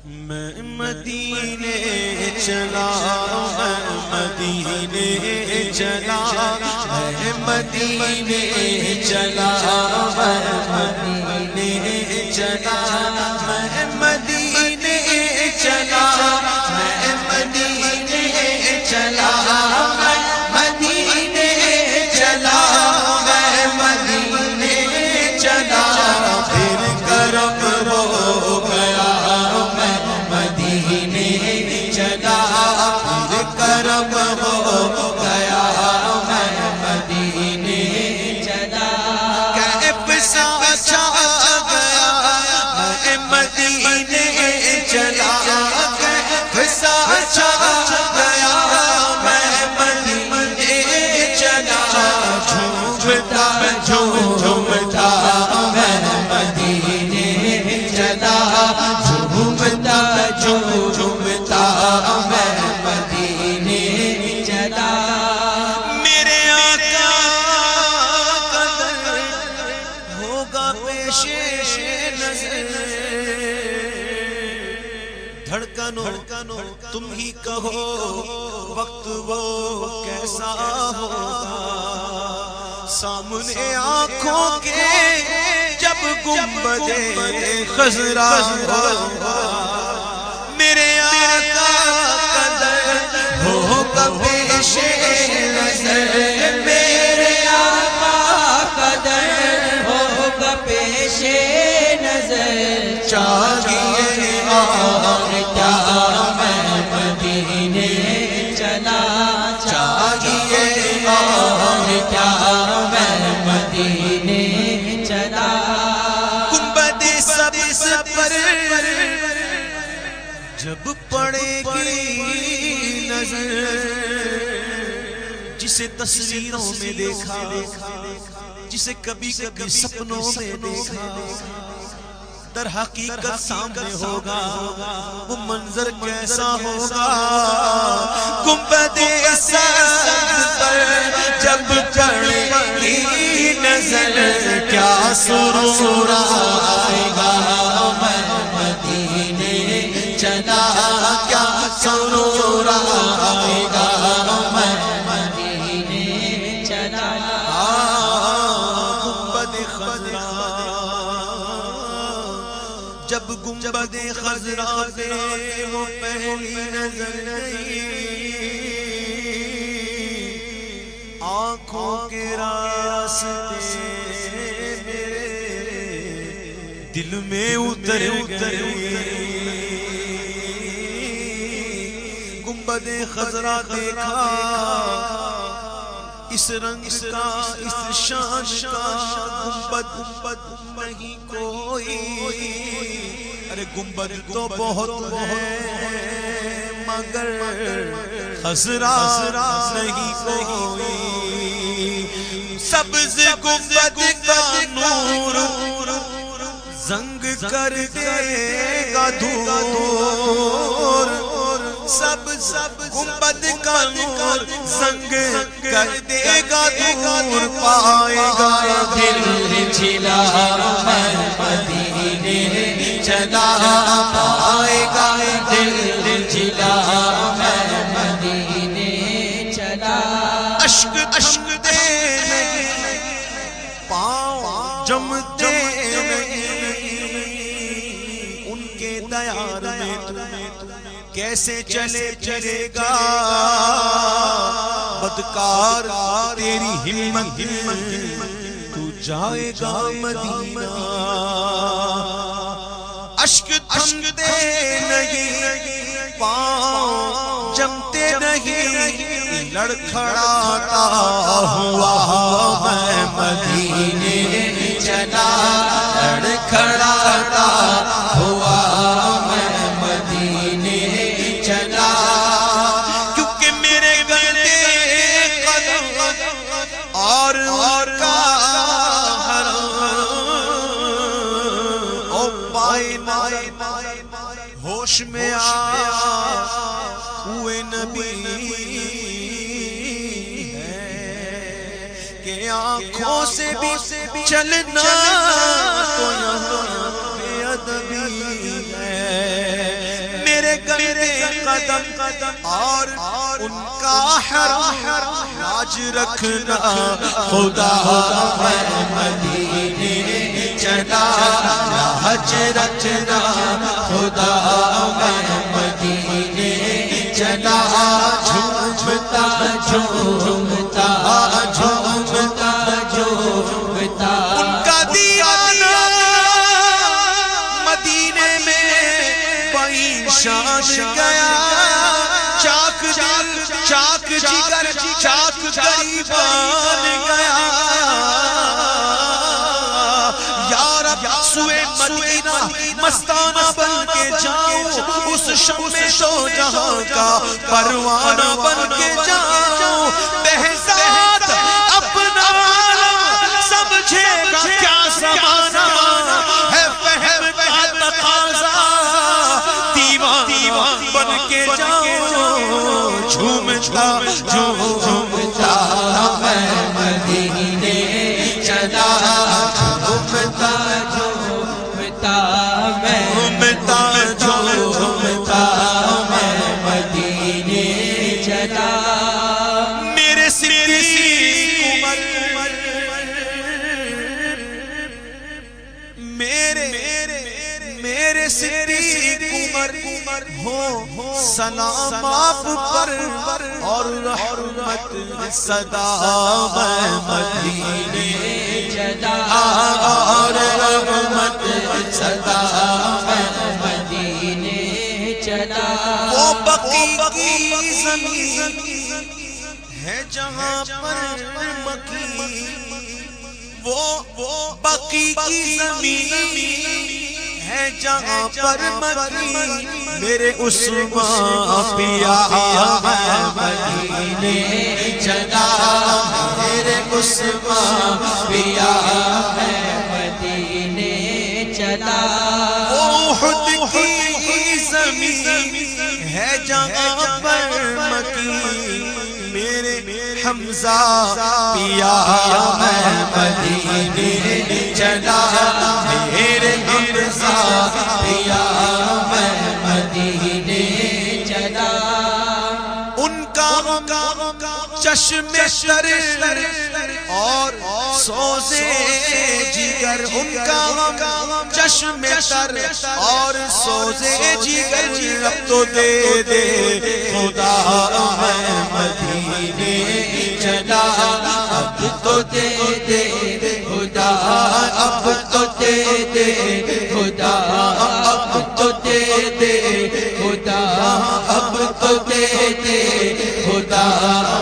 میں مدینے چلا، میں مدینے چلا، میں مدینے چلا، میں مدینے چلا، میں مدینے چلا، میں مدینے چلا، میں مدینے چلا، میں مدینے چلا، پھر کرم ہو گیا میں مدینے چلا، پھر کرم ہو گیا میں مدینے چلا، کیف سا چھا گیا میں مدینے چلا، کیف سا چھا گیا میں مدینے چلا، جھومتا جھومتا میں مدینے چلا، جھومتا جھومتا میں مدینے چلا، میرے آقا کا در ہوگا پیش نظر، دھڑکنوں تم ہی کہو وقت وہ کیسا ہوگا، سامنے آنکھوں کے جب گنبد خضرا ہوگا، میرے آقا کا در ہوگا پیش نظر، میرے آقا کا در ہوگا پیش نظر، چاہیے اور کیا میں مدینے چلا، چاہیے اور کیا میں مدینے چلا، گنبد سبز پر جب پڑے گی نظر، جسے تصویروں میں دیکھا، جسے کبھی کبھی سپنوں میں دیکھا، در حقیقت سامنے ہوگا، وہ منظر کیسا ہوگا، گنبد سبز پر جب پڑے گی نظر، کیا سرور آئے گا میں مدینے چلا، کیا سرور آئے گا میں مدینے چلا، گنبد خضرا، جب گنبد خضرا پہ وہ پہلی نظر گئی، آنکھوں کے راستے میرے دل میں اتر گئی، گنبد خضرا دیکھا، اس رنگ کا اس شان کا گنبد نہیں کوئی، ارے گنبد تو بہت ہے مگر خضرا نہیں کوئی، سبز گنبد کا نور زنگ کر دے گا دور، سبز گنبد کا نور زنگ کر دے گا دور، پائے گا دل چلا میں مدینے چلا، پائے گا دل چلا میں مدینے چلا، اشک دے نہیں پاؤں جمتے نہیں، ان کے دیار میں کیسے چلے گا، بدکار تیری ہمت تو جائے گا مدینہ، اشک تھمتے نہیں پاؤں جمتے نہیں، لڑکھڑاتا ہوا میں مدینے چلا، لڑکھڑاتا ہوا میں مدینے چلا، کیونکہ میرے گلے قدم اور کا حرم، او پائے نائے ہوش میں آیا ہوئے نبی ہے، کہ آنکھوں سے بھی چلنا تو یہاں بے ادبی ہے، میرے گندے قدم اور ان کا حرم لاج رکھنا خدا میں مدینے چلا لاج رکھنا خدا میں مدینے چلا جھومتا جھومتا جھومتا جھومتا ان کا دیوانہ مدینے میں پریشان گیا چاک دل چاک جگر چاک گریبان گیا یا رب سوئے مدینہ مستانہ بن کے جاؤں اس شمع دو جہاں کا پروانہ بن کے جاؤں بہزاد اپنا عالم سمجھے گا کیا زمانہ ہے فہم کا تقاضا دیوان بن کے جاؤں جھومتا جھومتا میں مدینے چلا جھومتا جھومتا میں جھومتا میں مدینے چلا میرے صدیق عمر میرے صدیق عمر ہو سلام آپ پر اور رحمت صدا میں مدینے چلا اور رحمت صدا میں مدینے چلا وہ بقی کی زمین ہے جہاں پر مکی وہ بقی کی زمین ہے جہاں پر مکی میرے عثمان پیا میں مدینے چلا میرے عثمان پیا میں مدینے چلا احد کی زمین ہے جہاں پر مکی میرے حمزہ پیا میں مدینے چلا میرے حمزہ پیا میں مدینے چلا ان کا چشم تر اور سوزے جگر ان کا چشم تر اور سوزے جگر اب تو دے دے خدا میں مدینے چلا اب تو دے دے خدا اب تو دے دے خدا اب تو دے دے خدا اب تو دے دے خدا